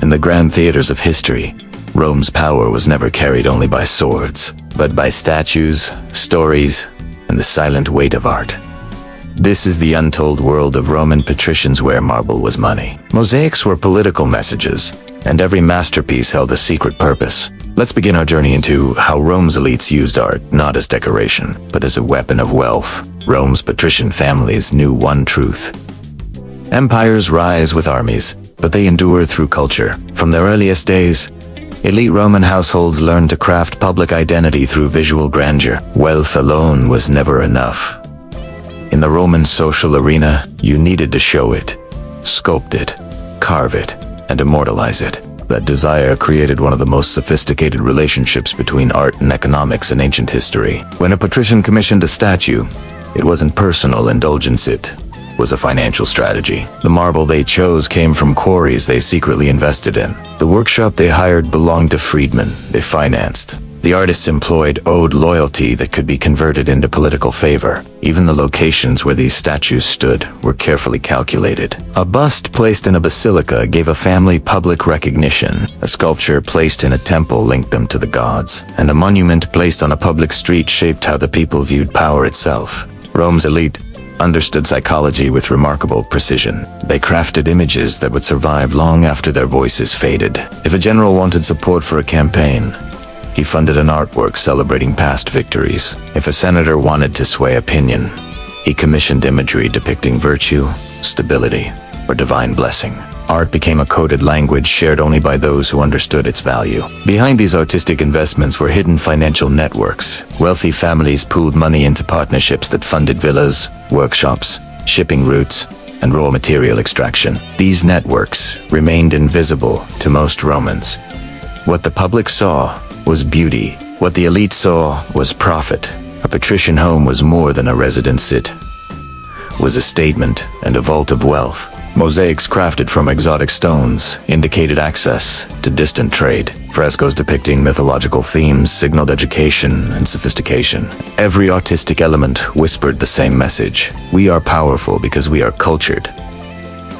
In the grand theaters of history, Rome's power was never carried only by swords, but by statues, stories, and the silent weight of art. This is the untold world of Roman patricians where marble was money. Mosaics were political messages, and every masterpiece held a secret purpose. Let's begin our journey into how Rome's elites used art not as decoration, but as a weapon of wealth. Rome's patrician families knew one truth. Empires rise with armies, but they endure through culture. From their earliest days, elite Roman households learned to craft public identity through visual grandeur. Wealth alone was never enough. In the Roman social arena, you needed to show it, sculpt it, carve it, and immortalize it. That desire created one of the most sophisticated relationships between art and economics in ancient history. When a patrician commissioned a statue, it wasn't personal indulgence, it was a financial strategy. The marble they chose came from quarries they secretly invested in. The workshop they hired belonged to freedmen they financed. The artists employed owed loyalty that could be converted into political favor. Even the locations where these statues stood were carefully calculated. A bust placed in a basilica gave a family public recognition. A sculpture placed in a temple linked them to the gods. And a monument placed on a public street shaped how the people viewed power itself. Rome's elite understood psychology with remarkable precision. They crafted images that would survive long after their voices faded. If a general wanted support for a campaign, he funded an artwork celebrating past victories. If a senator wanted to sway opinion, he commissioned imagery depicting virtue, stability, or divine blessing. Art became a coded language shared only by those who understood its value. Behind these artistic investments were hidden financial networks. Wealthy families pooled money into partnerships that funded villas, workshops, shipping routes, and raw material extraction. These networks remained invisible to most Romans. What the public saw was beauty. What the elite saw was profit. A patrician home was more than a residence, it was a statement and a vault of wealth. Mosaics crafted from exotic stones indicated access to distant trade. Frescoes depicting mythological themes signaled education and sophistication. Every artistic element whispered the same message. We are powerful because we are cultured.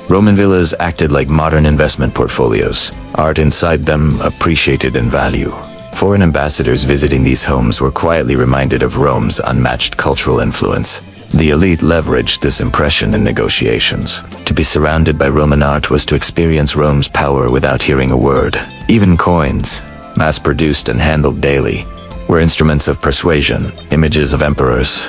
Roman villas acted like modern investment portfolios. Art inside them appreciated in value. Foreign ambassadors visiting these homes were quietly reminded of Rome's unmatched cultural influence. The elite leveraged this impression in negotiations. To be surrounded by Roman art was to experience Rome's power without hearing a word. Even coins, mass-produced and handled daily, were instruments of persuasion. Images of emperors,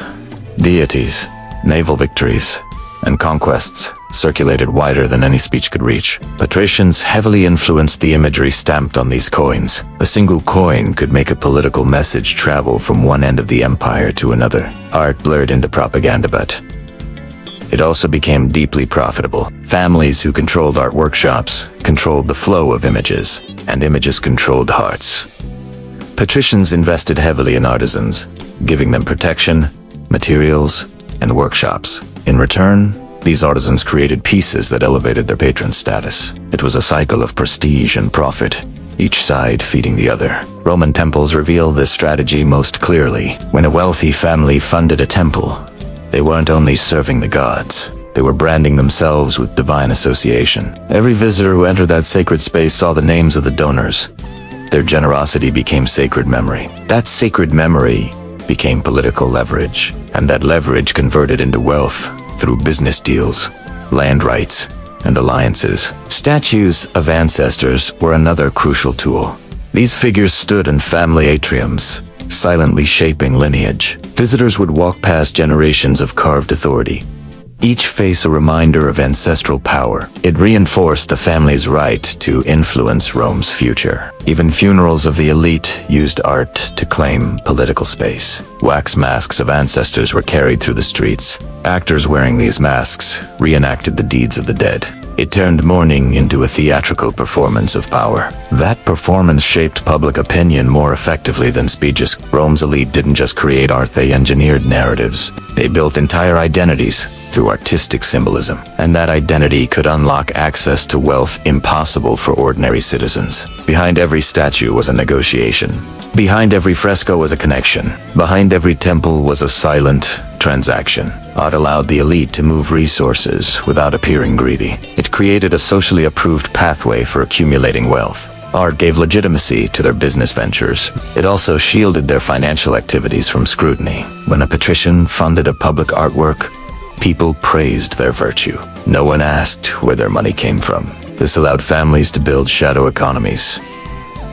deities, naval victories, and conquests circulated wider than any speech could reach. Patricians heavily influenced the imagery stamped on these coins. A single coin could make a political message travel from one end of the empire to another. Art blurred into propaganda, but it also became deeply profitable. Families who controlled art workshops controlled the flow of images, and images controlled hearts. Patricians invested heavily in artisans, giving them protection, materials, and workshops. In return, these artisans created pieces that elevated their patron status. It was a cycle of prestige and profit, each side feeding the other. Roman temples reveal this strategy most clearly. When a wealthy family funded a temple, they weren't only serving the gods, they were branding themselves with divine association. Every visitor who entered that sacred space saw the names of the donors. Their generosity became sacred memory. That sacred memory became political leverage, and that leverage converted into wealth through business deals, land rights, and alliances. Statues of ancestors were another crucial tool. These figures stood in family atriums, silently shaping lineage. Visitors would walk past generations of carved authority, each face a reminder of ancestral power. It reinforced the family's right to influence Rome's future. Even funerals of the elite used art to claim political space. Wax masks of ancestors were carried through the streets. Actors wearing these masks reenacted the deeds of the dead. It turned mourning into a theatrical performance of power. That performance shaped public opinion more effectively than speeches. Rome's elite didn't just create art, they engineered narratives. They built entire identities through artistic symbolism, and that identity could unlock access to wealth impossible for ordinary citizens. Behind every statue was a negotiation. Behind every fresco was a connection. Behind every temple was a silent transaction. Art allowed the elite to move resources without appearing greedy. It created a socially approved pathway for accumulating wealth. Art gave legitimacy to their business ventures. It also shielded their financial activities from scrutiny. When a patrician funded a public artwork, people praised their virtue. No one asked where their money came from. This allowed families to build shadow economies.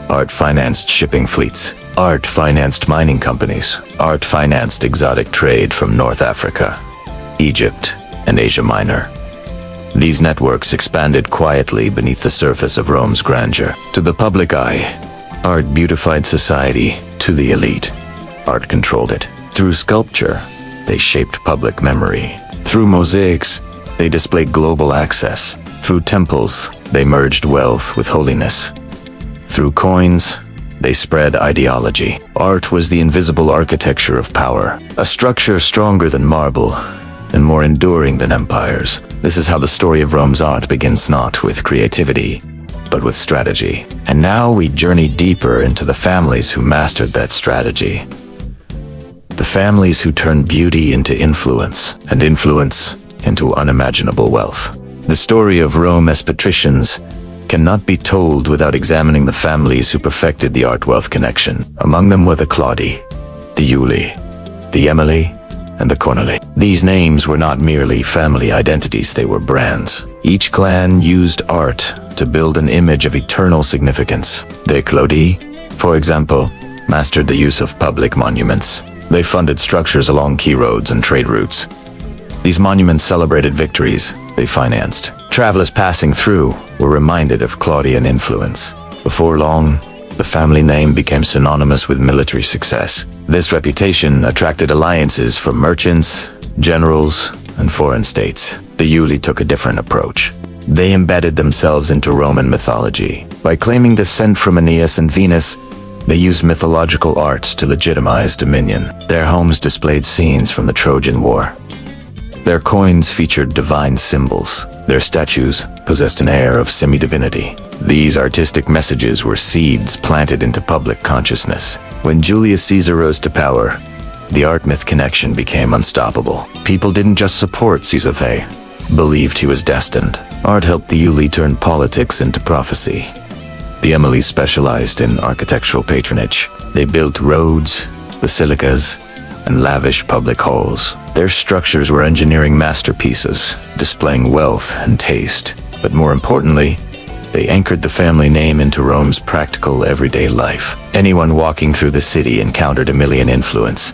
Art financed shipping fleets. Art financed mining companies. Art financed exotic trade from North Africa, Egypt, and Asia Minor. These networks expanded quietly beneath the surface of Rome's grandeur. To the public eye, art beautified society. To the elite, art controlled it. Through sculpture, they shaped public memory. Through mosaics, they displayed global access. Through temples, they merged wealth with holiness. Through coins, they spread ideology. Art was the invisible architecture of power, a structure stronger than marble and more enduring than empires. This is how the story of Rome's art begins, not with creativity, but with strategy. And now we journey deeper into the families who mastered that strategy. The families who turned beauty into influence, and influence into unimaginable wealth. The story of Rome as patricians cannot be told without examining the families who perfected the art-wealth connection. Among them were the Claudi, the Iuli, the Emili, and the Corneli. These names were not merely family identities, they were brands. Each clan used art to build an image of eternal significance. The Claudi, for example, mastered the use of public monuments. They funded structures along key roads and trade routes. These monuments celebrated victories they financed. Travelers passing through were reminded of Claudian influence. Before long, the family name became synonymous with military success. This reputation attracted alliances from merchants, generals, and foreign states. The Iuli took a different approach. They embedded themselves into Roman mythology. By claiming descent from Aeneas and Venus, they used mythological arts to legitimize dominion. Their homes displayed scenes from the Trojan War. Their coins featured divine symbols. Their statues possessed an air of semi-divinity. These artistic messages were seeds planted into public consciousness. When Julius Caesar rose to power, the art-myth connection became unstoppable. People didn't just support Caesar, they believed he was destined. Art helped the Iuli turn politics into prophecy. The Emili specialized in architectural patronage. They built roads, basilicas, and lavish public halls. Their structures were engineering masterpieces, displaying wealth and taste. But more importantly, they anchored the family name into Rome's practical everyday life. Anyone walking through the city encountered Emilian influence.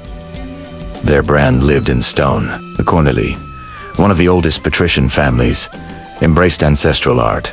Their brand lived in stone. The Corneli, one of the oldest patrician families, embraced ancestral art.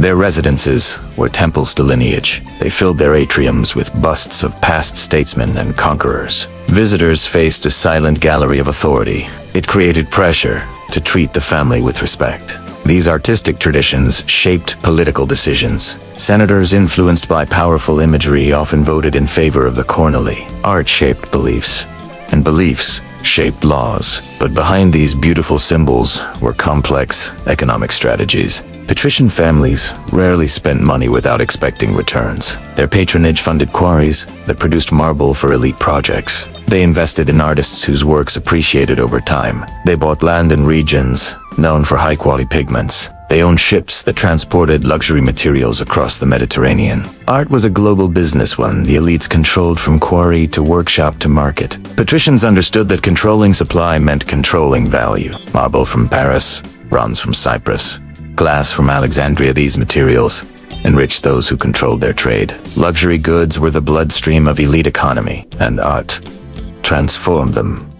Their residences were temples to lineage. They filled their atriums with busts of past statesmen and conquerors. Visitors faced a silent gallery of authority. It created pressure to treat the family with respect. These artistic traditions shaped political decisions. Senators influenced by powerful imagery often voted in favor of the Corneli. Art shaped beliefs, and beliefs shaped laws. But behind these beautiful symbols were complex economic strategies. Patrician families rarely spent money without expecting returns. Their patronage funded quarries that produced marble for elite projects. They invested in artists whose works appreciated over time. They bought land in regions known for high-quality pigments. They owned ships that transported luxury materials across the Mediterranean. Art was a global business one the elites controlled from quarry to workshop to market. Patricians understood that controlling supply meant controlling value. Marble from Paris, bronze from Cyprus, glass from Alexandria, these materials enriched those who controlled their trade. Luxury goods were the bloodstream of elite economy, and art transformed them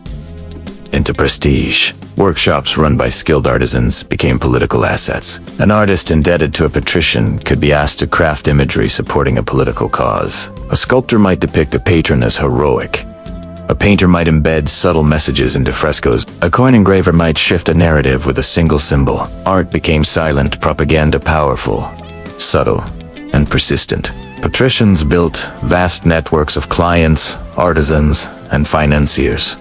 into prestige. Workshops run by skilled artisans became political assets. An artist indebted to a patrician could be asked to craft imagery supporting a political cause. A sculptor might depict a patron as heroic. A painter might embed subtle messages into frescoes. A coin engraver might shift a narrative with a single symbol. Art became silent propaganda, powerful, subtle, and persistent. Patricians built vast networks of clients, artisans, and financiers.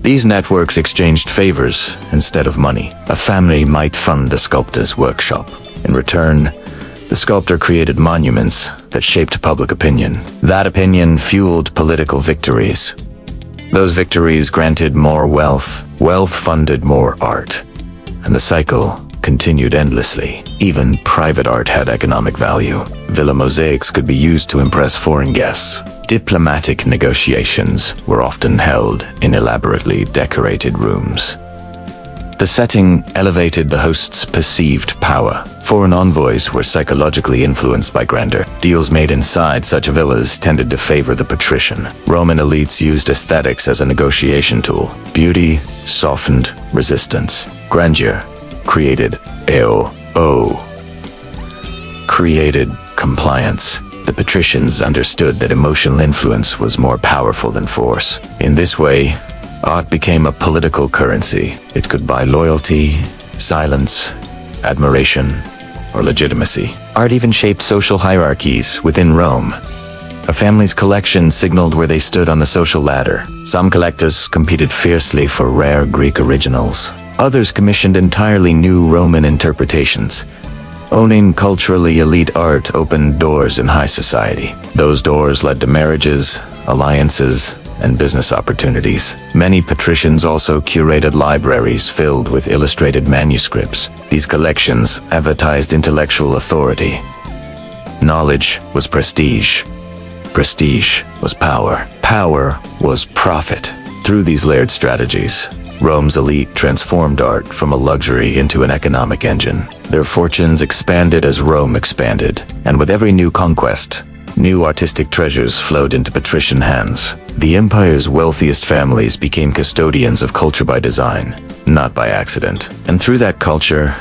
These networks exchanged favors instead of money. A family might fund a sculptor's workshop. In return, the sculptor created monuments that shaped public opinion. That opinion fueled political victories. Those victories granted more wealth. Wealth funded more art. And the cycle continued endlessly. Even private art had economic value. Villa mosaics could be used to impress foreign guests. Diplomatic negotiations were often held in elaborately decorated rooms. The setting elevated the host's perceived power. Foreign envoys were psychologically influenced by grandeur. Deals made inside such villas tended to favor the patrician. Roman elites used aesthetics as a negotiation tool. Beauty softened resistance. Grandeur created created compliance. The patricians understood that emotional influence was more powerful than force. In this way, art became a political currency. It could buy loyalty, silence, admiration, or legitimacy. Art even shaped social hierarchies within Rome. A family's collection signaled where they stood on the social ladder. Some collectors competed fiercely for rare Greek originals. Others commissioned entirely new Roman interpretations. Owning culturally elite art opened doors in high society. Those doors led to marriages, alliances, and business opportunities. Many patricians also curated libraries filled with illustrated manuscripts. These collections advertised intellectual authority. Knowledge was prestige. Prestige was power. Power was profit. Through these layered strategies, Rome's elite transformed art from a luxury into an economic engine. Their fortunes expanded as Rome expanded, and with every new conquest, new artistic treasures flowed into patrician hands. The empire's wealthiest families became custodians of culture by design, not by accident. And through that culture,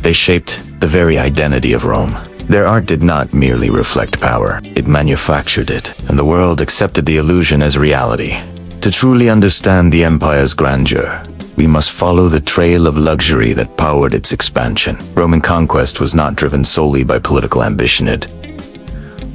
they shaped the very identity of Rome. Their art did not merely reflect power, it manufactured it, and the world accepted the illusion as reality. To truly understand the empire's grandeur, we must follow the trail of luxury that powered its expansion. Roman conquest was not driven solely by political ambition, it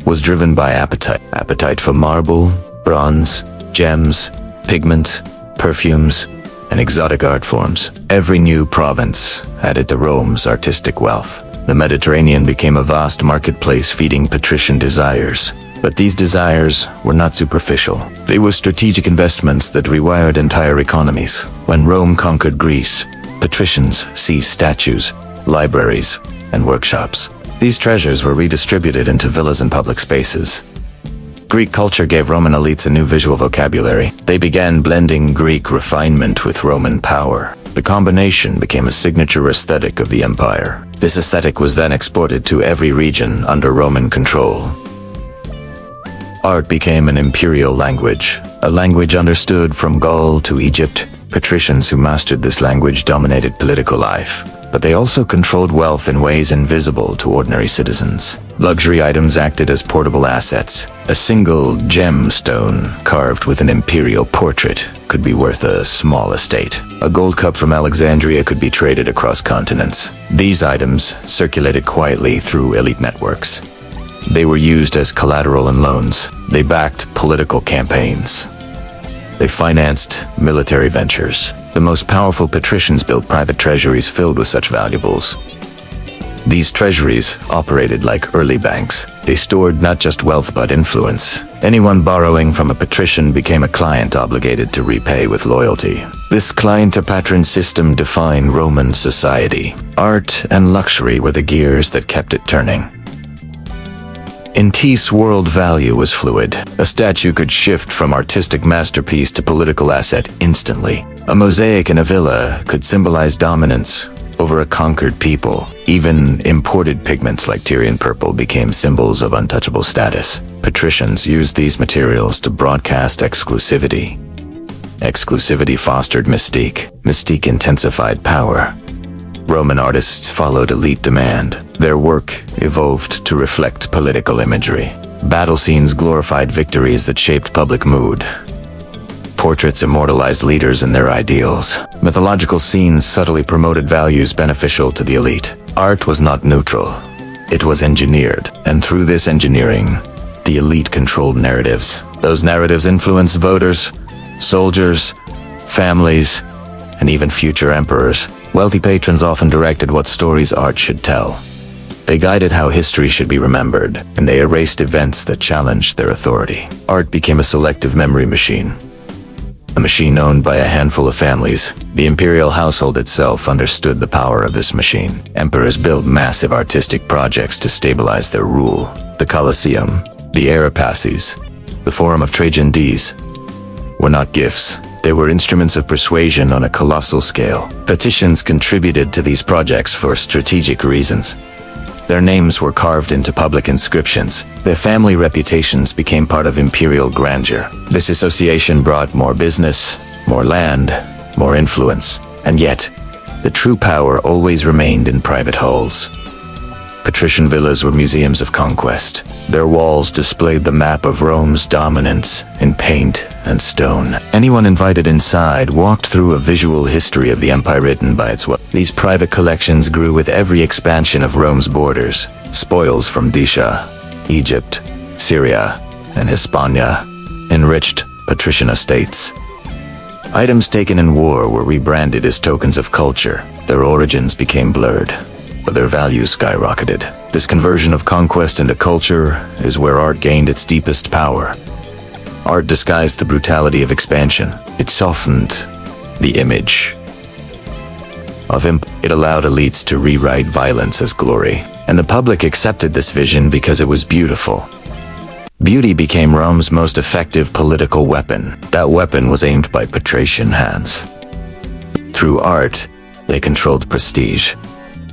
was driven by appetite. Appetite for marble, bronze, gems, pigments, perfumes, and exotic art forms. Every new province added to Rome's artistic wealth. The Mediterranean became a vast marketplace feeding patrician desires. But these desires were not superficial. They were strategic investments that rewired entire economies. When Rome conquered Greece, patricians seized statues, libraries, and workshops. These treasures were redistributed into villas and public spaces. Greek culture gave Roman elites a new visual vocabulary. They began blending Greek refinement with Roman power. The combination became a signature aesthetic of the empire. This aesthetic was then exported to every region under Roman control. Art became an imperial language, a language understood from Gaul to Egypt. Patricians who mastered this language dominated political life, but they also controlled wealth in ways invisible to ordinary citizens. Luxury items acted as portable assets. A single gemstone carved with an imperial portrait could be worth a small estate. A gold cup from Alexandria could be traded across continents. These items circulated quietly through elite networks. They were used as collateral and loans. They backed political campaigns. They financed military ventures. The most powerful patricians built private treasuries filled with such valuables. These treasuries operated like early banks. They stored not just wealth but influence. Anyone borrowing from a patrician became a client obligated to repay with loyalty. This client-to-patron system defined Roman society. Art and luxury were the gears that kept it turning. In T's world, value was fluid. A statue could shift from artistic masterpiece to political asset instantly. A mosaic in a villa could symbolize dominance over a conquered people. Even imported pigments like Tyrian purple became symbols of untouchable status. Patricians used these materials to broadcast exclusivity. Exclusivity fostered mystique. Mystique intensified power. Roman artists followed elite demand. Their work evolved to reflect political imagery. Battle scenes glorified victories that shaped public mood. Portraits immortalized leaders and their ideals. Mythological scenes subtly promoted values beneficial to the elite. Art was not neutral. It was engineered. And through this engineering, the elite controlled narratives. Those narratives influenced voters, soldiers, families, and even future emperors. Wealthy patrons often directed what stories art should tell. They guided how history should be remembered, and they erased events that challenged their authority. Art became a selective memory machine. A machine owned by a handful of families. The imperial household itself understood the power of this machine. Emperors built massive artistic projects to stabilize their rule. The Colosseum, the Archaeology, the Forum of Trajan Ds were not gifts. They were instruments of persuasion on a colossal scale. Patricians contributed to these projects for strategic reasons. Their names were carved into public inscriptions. Their family reputations became part of imperial grandeur. This association brought more business, more land, more influence. And yet, the true power always remained in private halls. Patrician villas were museums of conquest. Their walls displayed the map of Rome's dominance in paint and stone. Anyone invited inside walked through a visual history of the empire written by its wealth. These private collections grew with every expansion of Rome's borders. Spoils from Dacia, Egypt, Syria, and Hispania enriched patrician estates. Items taken in war were rebranded as tokens of culture. Their origins became blurred, but their values skyrocketed. This conversion of conquest into culture is where art gained its deepest power. Art disguised the brutality of expansion. It softened the image of it allowed elites to rewrite violence as glory, and the public accepted this vision because it was beautiful. Beauty became Rome's most effective political weapon. That weapon was aimed by patrician hands. Through art, they controlled prestige.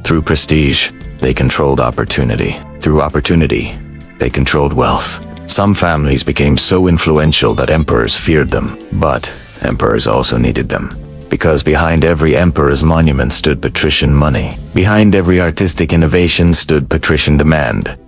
Through prestige, they controlled opportunity. Through opportunity, they controlled wealth. Some families became so influential that emperors feared them, but emperors also needed them. Because behind every emperor's monument stood patrician money. Behind every artistic innovation stood patrician demand.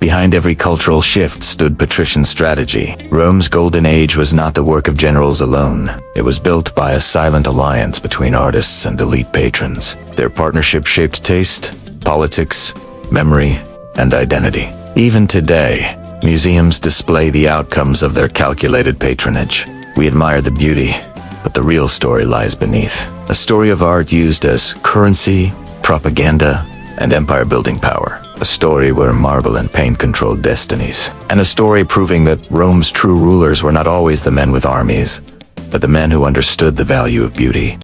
Behind every cultural shift stood patrician strategy. Rome's golden age was not the work of generals alone. It was built by a silent alliance between artists and elite patrons. Their partnership shaped taste, politics, memory, and identity. Even today, museums display the outcomes of their calculated patronage. We admire the beauty, but the real story lies beneath. A story of art used as currency, propaganda, and empire-building power. A story where marble and paint controlled destinies. And a story proving that Rome's true rulers were not always the men with armies, but the men who understood the value of beauty.